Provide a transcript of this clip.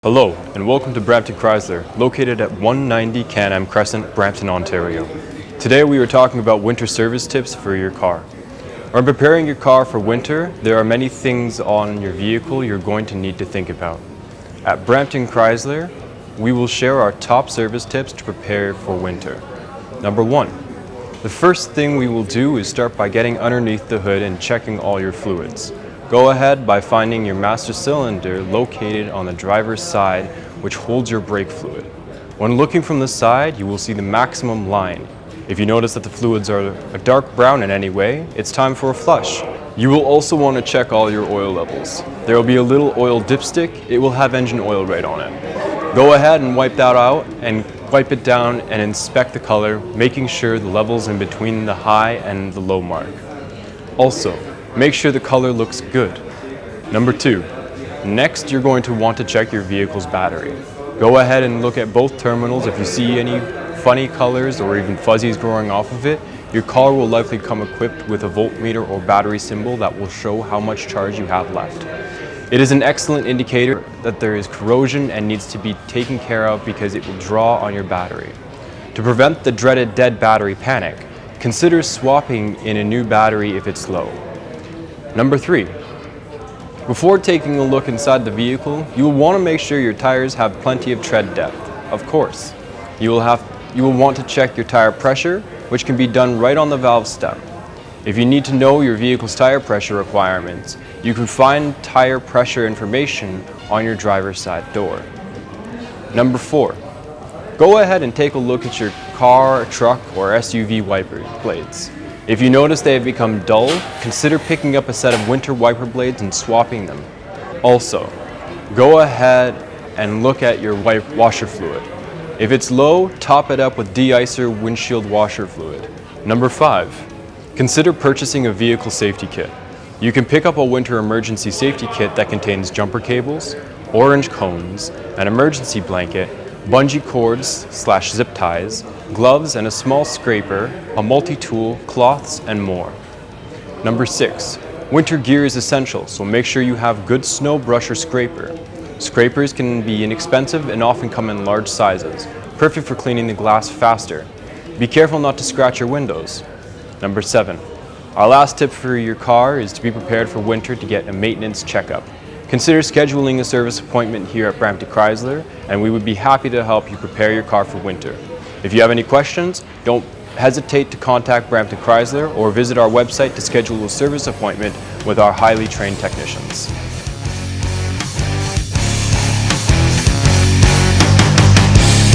Hello, and welcome to Brampton Chrysler, located at 190 Can-Am Crescent, Brampton, Ontario. Today we are talking about winter service tips for your car. When preparing your car for winter, there are many things on your vehicle you're going to need to think about. At Brampton Chrysler, we will share our top service tips to prepare for winter. Number 1. The first thing we will do is start by getting underneath the hood and checking all your fluids. Go ahead by finding your master cylinder located on the driver's side, which holds your brake fluid. When looking from the side, you will see the maximum line. If you notice that the fluids are a dark brown in any way, it's time for a flush. You will also want to check all your oil levels. There will be a little oil dipstick. It will have engine oil right on it. Go ahead and wipe that out and wipe it down and inspect the color, making sure the levels in between the high and the low mark. Also, make sure the color looks good. Number 2. Next, you're going to want to check your vehicle's battery. Go ahead and look at both terminals. If you see any funny colors or even fuzzies growing off of it, your car will likely come equipped with a voltmeter or battery symbol that will show how much charge you have left. It is an excellent indicator that there is corrosion and needs to be taken care of because it will draw on your battery. To prevent the dreaded dead battery panic, consider swapping in a new battery if it's low. Number 3. Before taking a look inside the vehicle, you will want to make sure your tires have plenty of tread depth. Of course, you will want to check your tire pressure, which can be done right on the valve stem. If you need to know your vehicle's tire pressure requirements, you can find tire pressure information on your driver's side door. Number 4. Go ahead and take a look at your car, truck, or SUV wiper blades. If you notice they have become dull, consider picking up a set of winter wiper blades and swapping them. Also, go ahead and look at your washer fluid. If it's low, top it up with de-icer windshield washer fluid. Number 5. Consider purchasing a vehicle safety kit. You can pick up a winter emergency safety kit that contains jumper cables, orange cones, an emergency blanket, bungee cords / zip ties, gloves and a small scraper, a multi-tool, cloths, and more. Number 6. Winter gear is essential, so make sure you have good snow brush or scraper. Scrapers can be inexpensive and often come in large sizes, perfect for cleaning the glass faster. Be careful not to scratch your windows. Number 7. Our last tip for your car is to be prepared for winter to get a maintenance checkup. Consider scheduling a service appointment here at Brampton Chrysler, and we would be happy to help you prepare your car for winter. If you have any questions, don't hesitate to contact Brampton Chrysler or visit our website to schedule a service appointment with our highly trained technicians.